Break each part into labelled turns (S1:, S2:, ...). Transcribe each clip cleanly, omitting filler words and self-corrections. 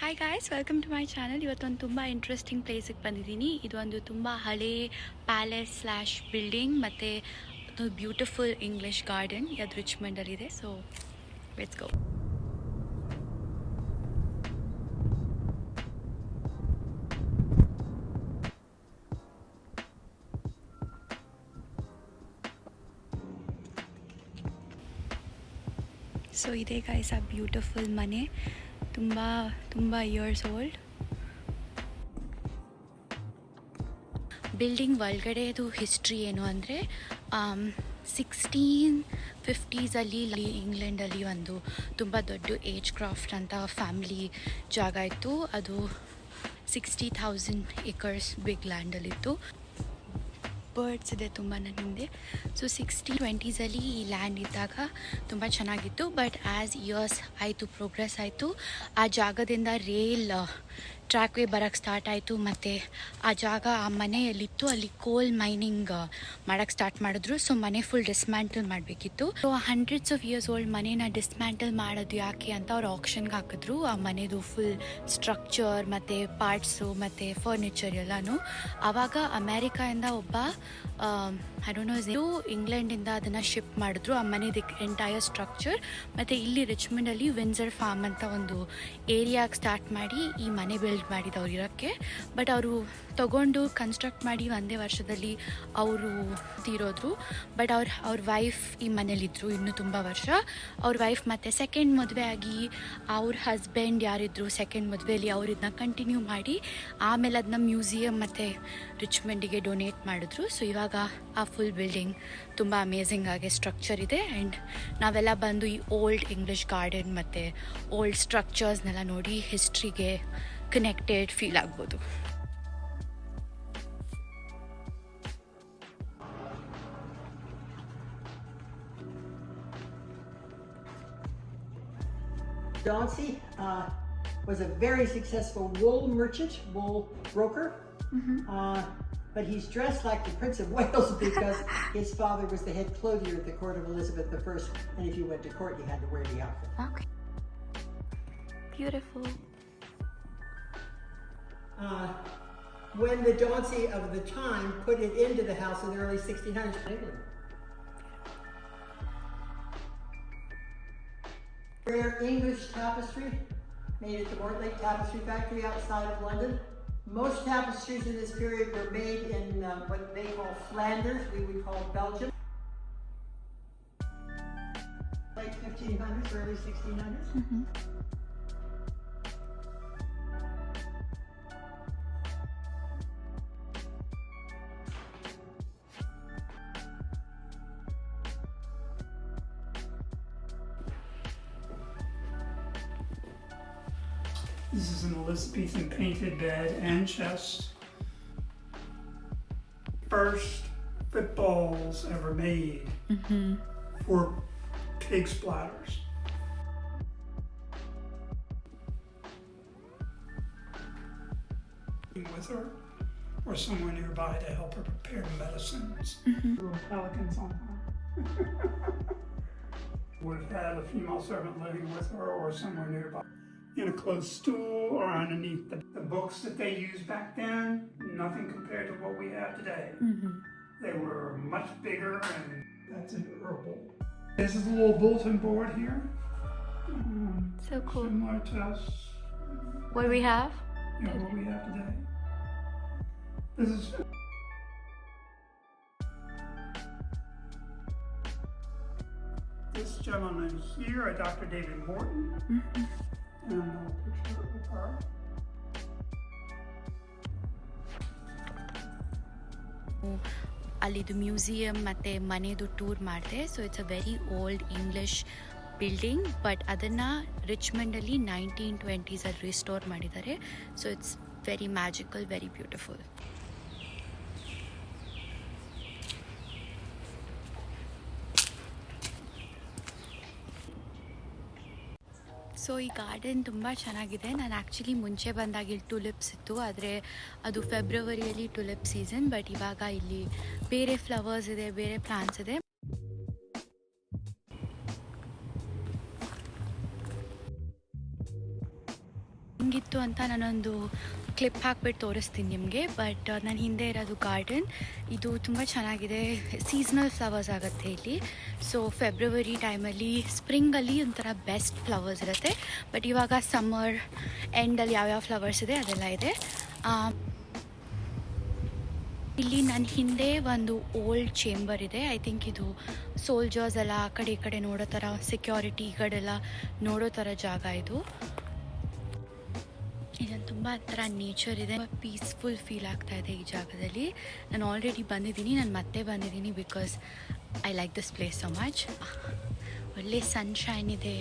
S1: Hi guys, welcome to my channel. ಇವತ್ತೊಂದು ತುಂಬ interesting ಪ್ಲೇಸಿಗೆ ಬಂದಿದ್ದೀನಿ. ಇದೊಂದು ತುಂಬ ಹಳೇ ಪ್ಯಾಲೇಸ್ ಸ್ಲ್ಯಾಶ್ ಬಿಲ್ಡಿಂಗ್ ಮತ್ತು ಒಂದು ಬ್ಯೂಟಿಫುಲ್ ಇಂಗ್ಲಿಷ್ ಗಾರ್ಡನ್ ಅದು ರಿಚ್ಮಂಡಲ್ಲಿದೆ. So let's go. ಸೊ ಇದೇ ಗಾಯ್ಸ್ ಆ ಬ್ಯೂಟಿಫುಲ್ ಮನೆ, ತುಂಬ ಇಯರ್ಸ್ ಓಲ್ಡ್. ಬಿಲ್ಡಿಂಗ್ ಒಳಗಡೆದು ಹಿಸ್ಟ್ರಿ ಏನು ಅಂದರೆ 1650s ಇಂಗ್ಲೆಂಡಲ್ಲಿ ಒಂದು ತುಂಬ ದೊಡ್ಡ ಏಜ್ ಕ್ರಾಫ್ಟ್ ಅಂತ ಫ್ಯಾಮಿಲಿ ಜಾಗ ಇತ್ತು. ಅದು 60,000 acres ಬಿಗ್ ಲ್ಯಾಂಡಲ್ಲಿತ್ತು. ಬರ್ಡ್ಸ್ ಇದೆ ತುಂಬ ಹಿಂದೆ. ಸೊ 6020s ಈ ಲ್ಯಾಂಡ್ ಇದ್ದಾಗ ತುಂಬ ಚೆನ್ನಾಗಿತ್ತು. ಬಟ್ ಆ್ಯಸ್ ಇಯರ್ಸ್ ಆಯಿತು, ಪ್ರೋಗ್ರೆಸ್ ಆಯಿತು, ಆ ಜಾಗದಿಂದ ರೇಲ್ ಟ್ರ್ಯಾಕ್ ವೇ ಬರೋಕ್ಕೆ ಸ್ಟಾರ್ಟ್ ಆಯಿತು. ಮತ್ತು ಆ ಜಾಗ, ಆ ಮನೆಯಲ್ಲಿತ್ತು, ಅಲ್ಲಿ ಕೋಲ್ ಮೈನಿಂಗ್ ಮಾಡೋಕ್ಕೆ ಸ್ಟಾರ್ಟ್ ಮಾಡಿದ್ರು. ಸೊ ಮನೆ ಫುಲ್ ಡಿಸ್ಮ್ಯಾಂಟಲ್ ಮಾಡಬೇಕಿತ್ತು. So hundreds of years old ಮನೇನ ಡಿಸ್ಮ್ಯಾಂಟಲ್ ಮಾಡೋದು ಯಾಕೆ ಅಂತ ಅವ್ರು ಆಕ್ಷನ್ಗೆ ಹಾಕಿದ್ರು. ಆ ಮನೆದು ಫುಲ್ ಸ್ಟ್ರಕ್ಚರ್ ಮತ್ತು ಪಾರ್ಟ್ಸು ಮತ್ತು ಫರ್ನಿಚರ್ ಎಲ್ಲನೂ. ಆವಾಗ ಅಮೇರಿಕಾಯಿಂದ ಒಬ್ಬ ಇಂಗ್ಲೆಂಡಿಂದ ಅದನ್ನು ಶಿಪ್ ಮಾಡಿದ್ರು, ಆ ಮನೆದು ಎಂಟೈರ್ ಸ್ಟ್ರಕ್ಚರ್. ಮತ್ತು ಇಲ್ಲಿ ರಿಚ್ಮಂಡಲ್ಲಿ ವಿಂಜರ್ ಫಾರ್ಮ್ ಅಂತ ಒಂದು ಏರಿಯಾಗೆ ಸ್ಟಾರ್ಟ್ ಮಾಡಿ ಈ ಮನೆ ಬಿಲ್ಡ್ ಮಾಡಿದವ್ರು ಇರೋಕ್ಕೆ. ಬಟ್ ಅವರು ತಗೊಂಡು ಕನ್ಸ್ಟ್ರಕ್ಟ್ ಮಾಡಿ ಒಂದೇ ವರ್ಷದಲ್ಲಿ ಅವರು ತೀರೋದ್ರು. ಬಟ್ ಅವ್ರ ವೈಫ್ ಈ ಮನೇಲಿದ್ದರು ಇನ್ನೂ ತುಂಬ ವರ್ಷ. ಅವ್ರ ವೈಫ್ ಮತ್ತು ಸೆಕೆಂಡ್ ಮದುವೆ ಆಗಿ ಅವ್ರ ಹಸ್ಬೆಂಡ್ ಯಾರಿದ್ರು ಸೆಕೆಂಡ್ ಮದುವೆಯಲ್ಲಿ, ಅವ್ರು ಇದನ್ನ ಕಂಟಿನ್ಯೂ ಮಾಡಿ ಆಮೇಲೆ ಅದನ್ನ ಮ್ಯೂಸಿಯಂ ಮತ್ತು ರಿಚ್ಮಂಡಿಗೆ ಡೊನೇಟ್ ಮಾಡಿದ್ರು. ಸೊ ಇವಾಗ ಆ ಫುಲ್ ಬಿಲ್ಡಿಂಗ್ ತುಂಬ ಅಮೇಝಿಂಗ್ ಆಗಿ ಸ್ಟ್ರಕ್ಚರ್ ಇದೆ. ಆ್ಯಂಡ್ ನಾವೆಲ್ಲ ಬಂದು ಈ ಓಲ್ಡ್ ಇಂಗ್ಲಿಷ್ ಗಾರ್ಡನ್ ಮತ್ತು ಓಲ್ಡ್ ಸ್ಟ್ರಕ್ಚರ್ಸ್ನೆಲ್ಲ ನೋಡಿ ಹಿಸ್ಟ್ರಿಗೆ ಕನೆಕ್ಟೆಡ್ ಫೀಲ್ ಆಗ್ಬೋದು.
S2: Dauncey was a very successful wool merchant, wool broker. But he's dressed like the Prince of Wales because his father was the head clothier at the court of Elizabeth I. And if you went to court, you had to wear the outfit.
S1: Okay. Beautiful.
S2: When the Dauncey of the time put it into the house in the early 1600s in England. Rare English tapestry made at the Mortlake Tapestry Factory outside of London. Most tapestries in this period were made in what they call Flanders, we would call Belgium. Late 1500s, early 1600s.
S3: This is an Elizabethan painted bed and chest. First footballs ever made for pig splatters. With her or somewhere nearby to help her prepare the medicines. Little pelicans on her. Would have had a female servant living with her or somewhere nearby. In a closed stool or underneath the books that they used back then, nothing compared to what we have today. They were much bigger, and that's an herbal. This is a little bulletin board here.
S1: So cool.
S3: Similar to us.
S1: What do we have?
S3: What we have today. This is this gentleman here, Dr. David Morton. And a picture of her.
S1: ಅಲ್ಲಿದು museum ಮತ್ತು ಮನೆದು tour ಮಾಡಿದೆ. So it's a very old English building, but ಅದನ್ನು ರಿಚ್ಮಂಡಲ್ಲಿ 1920s restore ಮಾಡಿದ್ದಾರೆ. So it's very magical, very beautiful. So ಈ garden ತುಂಬ ಚೆನ್ನಾಗಿದೆ. ನಾನು actually ಮುಂಚೆ ಬಂದಾಗ ಇಲ್ಲಿ ಟುಲಿಪ್ಸ್ ಇತ್ತು, ಆದರೆ ಅದು ಫೆಬ್ರವರಿಯಲ್ಲಿ ಟುಲಿಪ್ ಸೀಸನ್. ಬಟ್ ಇವಾಗ ಇಲ್ಲಿ ಬೇರೆ ಫ್ಲವರ್ಸ್ ಇದೆ, ಬೇರೆ ಪ್ಲಾಂಟ್ಸ್ ಇದೆ. ಹೆಂಗಿತ್ತು ಅಂತ ನಾನೊಂದು ಕ್ಲಿಪ್ ಹಾಕ್ಬಿಟ್ಟು ತೋರಿಸ್ತೀನಿ ನಿಮಗೆ. ಬಟ್ ನನ್ನ ಹಿಂದೆ ಇರೋದು ಗಾರ್ಡನ್. ಇದು ತುಂಬ ಚೆನ್ನಾಗಿದೆ. ಸೀಸ್ನಲ್ ಫ್ಲವರ್ಸ್ ಆಗುತ್ತೆ ಇಲ್ಲಿ. ಸೊ ಫೆಬ್ರವರಿ ಟೈಮಲ್ಲಿ, ಸ್ಪ್ರಿಂಗಲ್ಲಿ ಒಂಥರ ಬೆಸ್ಟ್ ಫ್ಲವರ್ಸ್ ಇರುತ್ತೆ. ಬಟ್ ಇವಾಗ ಸಮ್ಮರ್ ಎಂಡಲ್ಲಿ ಯಾವ್ಯಾವ ಫ್ಲವರ್ಸ್ ಇದೆ ಅದೆಲ್ಲ ಇದೆ. ಇಲ್ಲಿ ನನ್ನ ಹಿಂದೆ ಒಂದು ಓಲ್ಡ್ ಚೇಂಬರ್ ಇದೆ. ಐ ಥಿಂಕ್ ಇದು ಸೋಲ್ಜರ್ಸ್ ಎಲ್ಲ ಆ ಕಡೆ ಈ ಕಡೆ ನೋಡೋ ಥರ, ಸೆಕ್ಯೂರಿಟಿ ಈ ಕಡೆಲ್ಲ ನೋಡೋ ಥರ ಜಾಗ ಇದು. ಇದನ್ನು ತುಂಬ ಹತ್ರ ನೇಚರ್ ಇದೆ. ಪೀಸ್ಫುಲ್ ಫೀಲ್ ಆಗ್ತಾ ಇದೆ ಈ ಜಾಗದಲ್ಲಿ. ನಾನು ಆಲ್ರೆಡಿ ಬಂದಿದ್ದೀನಿ, ನಾನು ಮತ್ತೆ ಬಂದಿದ್ದೀನಿ because I like this place so much. ಒಳ್ಳೆ ಸನ್ಶೈನ್ ಇದೆ.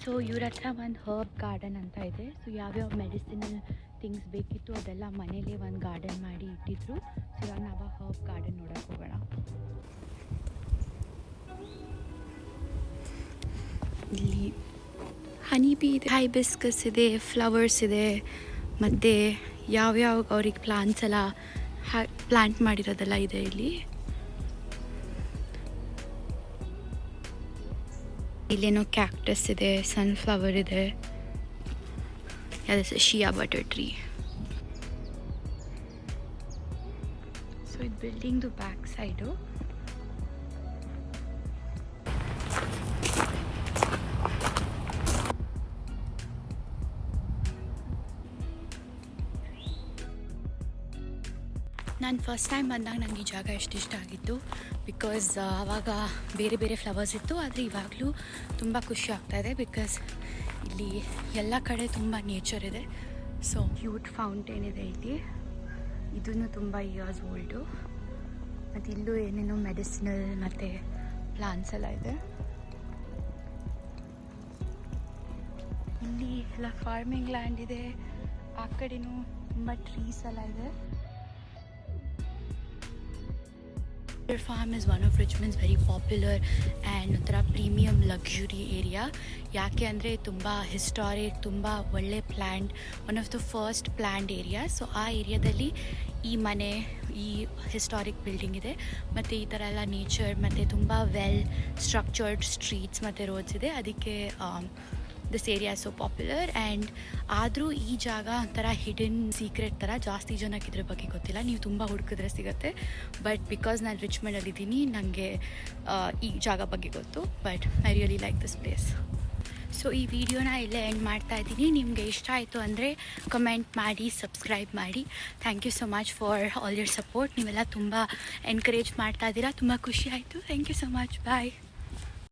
S1: ಸೊ ಇವ್ರ ಹತ್ರ ಒಂದು ಹರ್ಬ್ ಗಾರ್ಡನ್ ಅಂತ ಇದೆ. ಸೊ ಯಾವ್ಯಾವ ಮೆಡಿಸಿನಲ್ ಥಿಂಗ್ಸ್ ಬೇಕಿತ್ತು ಅದೆಲ್ಲ ಮನೇಲಿ ಒಂದು ಗಾರ್ಡನ್ ಮಾಡಿ ಇಟ್ಟಿದ್ರು. ಸೊ ಇವಾಗ ನಾವು ಹರ್ಬ್ ಗಾರ್ಡನ್ ನೋಡೋಕೆ ಹೋಗೋಣ. ಇಲ್ಲಿ ಹನಿ ಬೀ ಇದೆ, ಹೈಬಿಸ್ಕಸ್ ಇದೆ, ಫ್ಲವರ್ಸ್ ಇದೆ, ಮತ್ತು ಯಾವ್ಯಾವ ಅವ್ರಿಗೆ ಪ್ಲಾಂಟ್ಸ್ ಎಲ್ಲ ಪ್ಲಾಂಟ್ ಮಾಡಿರೋದೆಲ್ಲ ಇದೆ ಇಲ್ಲಿ. ಇಲ್ಲೇನೋ ಕ್ಯಾಕ್ಟಸ್ ಇದೆ, ಸನ್ಫ್ಲವರ್ ಇದೆ, ಯಾವ್ದು ಶಿಯಾ ಬಟರ್ ಟ್ರೀ. ಸೊ ಇದು ಬಿಲ್ಡಿಂಗ್ದು ಬ್ಯಾಕ್ ಸೈಡು. ನಾನು ಫಸ್ಟ್ ಟೈಮ್ ಬಂದಾಗ ನನಗೆ ಈ ಜಾಗ ಎಷ್ಟು ಇಷ್ಟ ಆಗಿತ್ತು ಬಿಕಾಸ್ ಆವಾಗ ಬೇರೆ ಬೇರೆ ಫ್ಲವರ್ಸ್ ಇತ್ತು. ಆದರೆ ಇವಾಗಲೂ ತುಂಬ ಖುಷಿ ಆಗ್ತಾಯಿದೆ ಬಿಕಾಸ್ ಇಲ್ಲಿ ಎಲ್ಲ ಕಡೆ ತುಂಬ ನೇಚರ್ ಇದೆ. ಸೊ ಕ್ಯೂಟ್ ಫೌಂಟೇನ್ ಇದೆ ಇಲ್ಲಿ. ಇದೂ ತುಂಬ ಇಯರ್ಸ್ ಓಲ್ಡು. ಮತ್ತು ಇಲ್ಲೂ ಏನೇನೋ ಮೆಡಿಸಿನಲ್ ಮತ್ತು ಪ್ಲಾಂಟ್ಸ್ ಎಲ್ಲ ಇದೆ. ಇಲ್ಲಿ ಎಲ್ಲ ಫಾರ್ಮಿಂಗ್ ಲ್ಯಾಂಡ್ ಇದೆ. ಆ ಕಡೆನೂ ತುಂಬ ಟ್ರೀಸ್ ಎಲ್ಲ ಇದೆ. Farm is one of Richmond's very popular and ಒಂಥರ ಪ್ರೀಮಿಯಮ್ ಲಕ್ಸುರಿ ಏರಿಯಾ. ಯಾಕೆ ಅಂದರೆ ತುಂಬ ಹಿಸ್ಟಾರಿಕ್, ತುಂಬ ಒಳ್ಳೆ planned, one of the first planned area. So ಆ ಏರಿಯಾದಲ್ಲಿ ಈ ಮನೆ, ಈ ಹಿಸ್ಟಾರಿಕ್ ಬಿಲ್ಡಿಂಗ್ ಇದೆ. ಮತ್ತು ಈ ಥರ ಎಲ್ಲ ನೇಚರ್ ಮತ್ತು ತುಂಬ ವೆಲ್ ಸ್ಟ್ರಕ್ಚರ್ಡ್ ಸ್ಟ್ರೀಟ್ಸ್ ಮತ್ತು ರೋಡ್ಸ್ ಇದೆ. ಅದಕ್ಕೆ this area so popular. And ಆದರೂ ಈ ಜಾಗ ಒಂಥರ ಹಿಡನ್ ಸೀಕ್ರೆಟ್ ಥರ. ಜಾಸ್ತಿ ಜನಕ್ಕೆ ಇದ್ರ ಬಗ್ಗೆ ಗೊತ್ತಿಲ್ಲ. ನೀವು ತುಂಬ ಹುಡುಕಿದ್ರೆ ಸಿಗುತ್ತೆ. ಬಟ್ ಬಿಕಾಸ್ ನಾನು ರಿಚ್ಮಂಡಲ್ಲಿದ್ದೀನಿ, ನನಗೆ ಈ ಜಾಗ ಬಗ್ಗೆ ಗೊತ್ತು. But I really like this place. So ಈ ವಿಡಿಯೋನ ಇಲ್ಲೇ ಎಂಡ್ ಮಾಡ್ತಾ ಇದ್ದೀನಿ. ನಿಮಗೆ ಇಷ್ಟ ಆಯಿತು ಅಂದರೆ ಕಮೆಂಟ್ ಮಾಡಿ, ಸಬ್ಸ್ಕ್ರೈಬ್ ಮಾಡಿ. Thank you so much for all your support. ನೀವೆಲ್ಲ ತುಂಬ ಎನ್ಕರೇಜ್ ಮಾಡ್ತಾ ಇದ್ದೀರಾ. ತುಂಬ ಖುಷಿ ಆಯಿತು. Thank you so much. Bye.